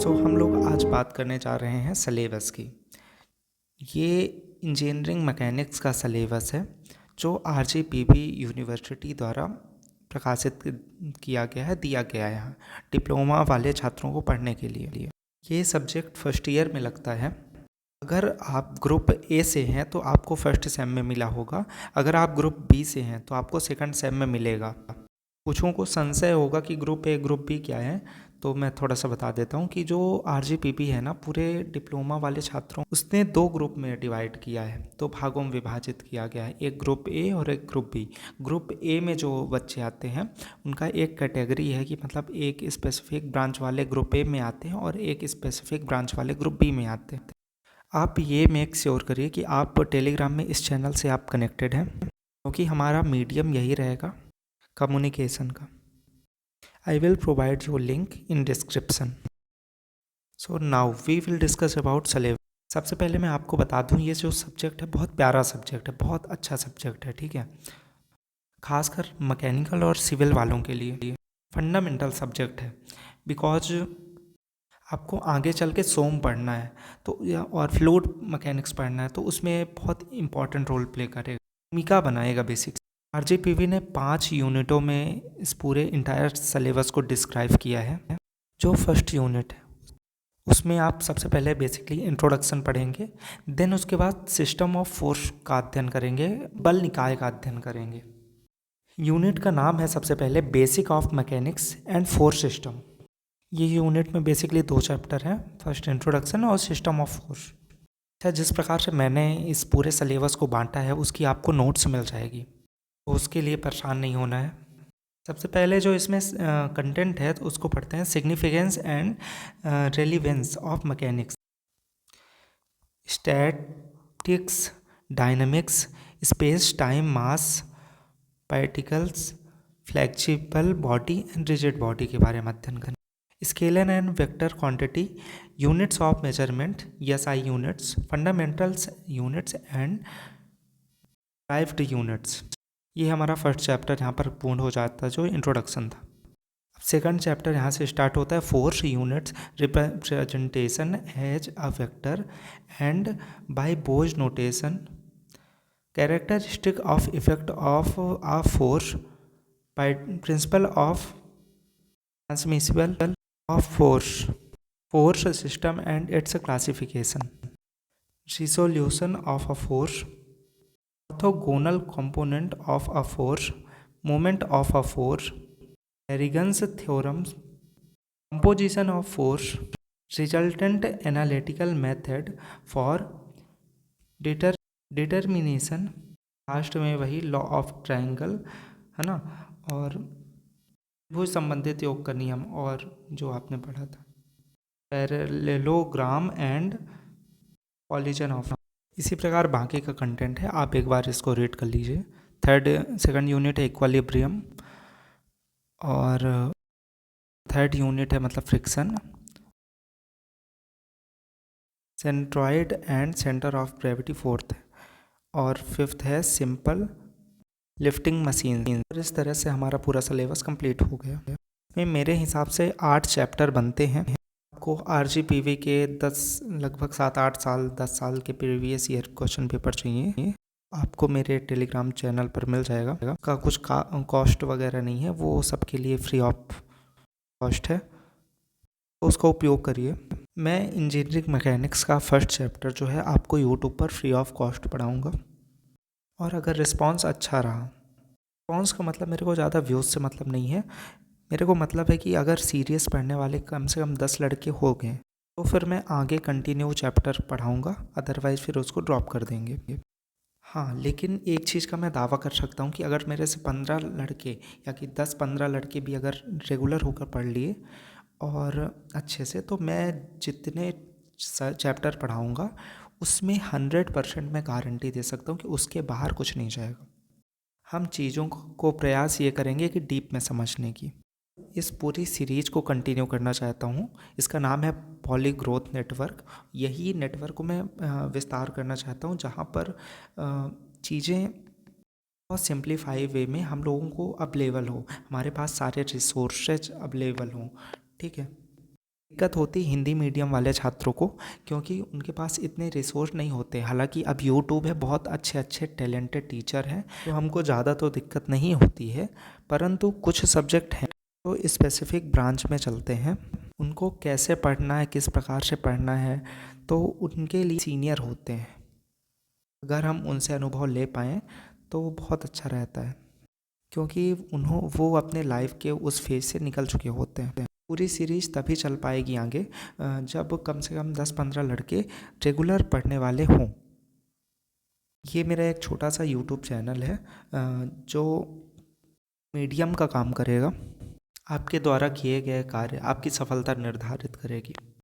हम लोग आज बात करने जा रहे हैं सलेबस की। ये इंजीनियरिंग मैकेनिक्स का सलेबस है जो आरजीपीवी यूनिवर्सिटी द्वारा प्रकाशित किया गया है, दिया गया है यहाँ डिप्लोमा वाले छात्रों को पढ़ने के लिए। ये सब्जेक्ट फर्स्ट ईयर में लगता है। अगर आप ग्रुप ए से हैं तो आपको फर्स्ट सेम में मिला होगा, अगर आप ग्रुप बी से हैं तो आपको सेकंड सेम में मिलेगा। कुछों को संशय होगा कि ग्रुप ए ग्रुप बी क्या है, तो मैं थोड़ा सा बता देता हूँ कि जो आरजीपीवी है ना, पूरे डिप्लोमा वाले छात्रों उसने 2 ग्रुप में डिवाइड किया है, 2 भागों में विभाजित किया गया है, एक ग्रुप ए और एक ग्रुप बी। ग्रुप ए में जो बच्चे आते हैं उनका एक कैटेगरी है कि मतलब एक स्पेसिफिक ब्रांच वाले ग्रुप ए में आते हैं और एक स्पेसिफिक ब्रांच वाले ग्रुप बी में आते हैं। आप ये मेक श्योर करिए कि आप टेलीग्राम में इस चैनल से आप कनेक्टेड हैं, क्योंकि हमारा मीडियम यही रहेगा कम्युनिकेशन का। I will provide you link in description. So now we will discuss about syllabus. सबसे पहले मैं आपको बता दूं, ये जो सब्जेक्ट है बहुत प्यारा सब्जेक्ट है, बहुत अच्छा सब्जेक्ट है, ठीक है। खासकर मैकेनिकल और सिविल वालों के लिए फंडामेंटल सब्जेक्ट है, बिकॉज आपको आगे चल के सोम पढ़ना है तो और फ्लूइड मैकेनिक्स पढ़ना है, तो उसमें बहुत इंपॉर्टेंट रोल प्ले करेगा, भूमिका बनाएगा बेसिक्स। आरजीपीवी ने 5 यूनिटों में इस पूरे इंटायर सिलेबस को डिस्क्राइब किया है। जो फर्स्ट यूनिट है उसमें आप सबसे पहले बेसिकली इंट्रोडक्शन पढ़ेंगे, देन उसके बाद सिस्टम ऑफ फोर्स का अध्ययन करेंगे, बल निकाय का अध्ययन करेंगे। यूनिट का नाम है सबसे पहले basic of mechanics and force system. ये यूनिट में बेसिकली 2 चैप्टर हैं, फर्स्ट इंट्रोडक्शन और सिस्टम ऑफ फोर्स। अच्छा, जिस प्रकार से मैंने इस पूरे सिलेबस को बांटा है उसकी आपको नोट्स मिल जाएगी, तो उसके लिए परेशान नहीं होना है। सबसे पहले जो इसमें कंटेंट है तो उसको पढ़ते हैं, significance and relevance of mechanics, statics, dynamics, space time, mass, particles, flexible body and rigid body के बारे में अध्ययन करें। Scalar and vector quantity, units of measurement, SI units, fundamentals units and derived units. ये हमारा फर्स्ट चैप्टर यहाँ पर पूर्ण हो जाता है, जो इंट्रोडक्शन था। सेकंड चैप्टर यहाँ से स्टार्ट होता है, force units, representation as a vector and by Bow's notation, characteristic of effect of a force, principle of transmissible of force, force system and its classification, resolution of a force, orthogonal component of a force, moment of a force, Errigan's theorems, composition of force, resultant analytical method for determination, last में वही law of triangle है ना, और भुज संबंधित योग का नियम, और जो आपने पढ़ा था पैरेललोग्राम एंड कॉलिजन ऑफ। इसी प्रकार बाकी का कंटेंट है, आप एक बार इसको रीड कर लीजिए। सेकंड यूनिट है इक्विलिब्रियम, और थर्ड यूनिट है मतलब friction, centroid and centre of gravity fourth है, और फिफ्थ है सिंपल लिफ्टिंग मशीन। इस तरह से हमारा पूरा सिलेबस कंप्लीट हो गया। में मेरे हिसाब से 8 चैप्टर बनते हैं। आपको आरजीपीवी के 10 लगभग 7-8 साल 10 साल के प्रीवियस ईयर क्वेश्चन पेपर चाहिए, आपको मेरे टेलीग्राम चैनल पर मिल जाएगा। का कुछ कॉस्ट वगैरह नहीं है, वो सबके लिए फ्री ऑफ कॉस्ट है, तो उसका उपयोग करिए। मैं इंजीनियरिंग मैकेनिक्स का फर्स्ट चैप्टर जो है आपको यूट्यूब पर फ्री ऑफ कॉस्ट पढ़ाऊँगा, और अगर रिस्पॉन्स अच्छा रहा, रिस्पॉन्स का मतलब मेरे को ज़्यादा व्यूज़ से मतलब नहीं है, मेरे को मतलब है कि अगर सीरियस पढ़ने वाले कम से कम 10 लड़के हो गए तो फिर मैं आगे कंटिन्यू चैप्टर पढ़ाऊँगा, अदरवाइज़ फिर उसको ड्रॉप कर देंगे। हाँ, लेकिन एक चीज़ का मैं दावा कर सकता हूँ कि अगर मेरे से 15 लड़के या कि 10-15 लड़के भी अगर रेगुलर होकर पढ़ लिए और अच्छे से, तो मैं जितने चैप्टर पढ़ाऊँगा उसमें 100% मैं गारंटी दे सकता हूँ कि उसके बाहर कुछ नहीं जाएगा। हम चीज़ों को प्रयास ये करेंगे कि डीप में समझने की। इस पूरी सीरीज को कंटिन्यू करना चाहता हूँ, इसका नाम है पॉलीग्रोथ नेटवर्क। यही नेटवर्क को मैं विस्तार करना चाहता हूँ, जहाँ पर चीज़ें बहुत सिंप्लीफाई वे में हम लोगों को अवेलेबल हो, हमारे पास सारे रिसोर्सेज अवेलेबल हों, ठीक है। दिक्कत होती हिंदी मीडियम वाले छात्रों को, क्योंकि उनके पास इतने रिसोर्स नहीं होते। हालांकि अब यूट्यूब है, बहुत अच्छे अच्छे टैलेंटेड टीचर हैं, तो हमको ज़्यादा तो दिक्कत नहीं होती है। परंतु कुछ सब्जेक्ट हैं तो स्पेसिफिक ब्रांच में चलते हैं, उनको कैसे पढ़ना है, किस प्रकार से पढ़ना है, तो उनके लिए सीनियर होते हैं। अगर हम उनसे अनुभव ले पाएँ तो वो बहुत अच्छा रहता है, क्योंकि वो अपने लाइफ के उस फेज से निकल चुके होते हैं। पूरी सीरीज़ तभी चल पाएगी आगे जब कम से कम 10-15 लड़के रेगुलर पढ़ने वाले हों। ये मेरा एक छोटा सा यूट्यूब चैनल है जो मीडियम का काम करेगा। आपके द्वारा किए गए कार्य आपकी सफलता निर्धारित करेगी।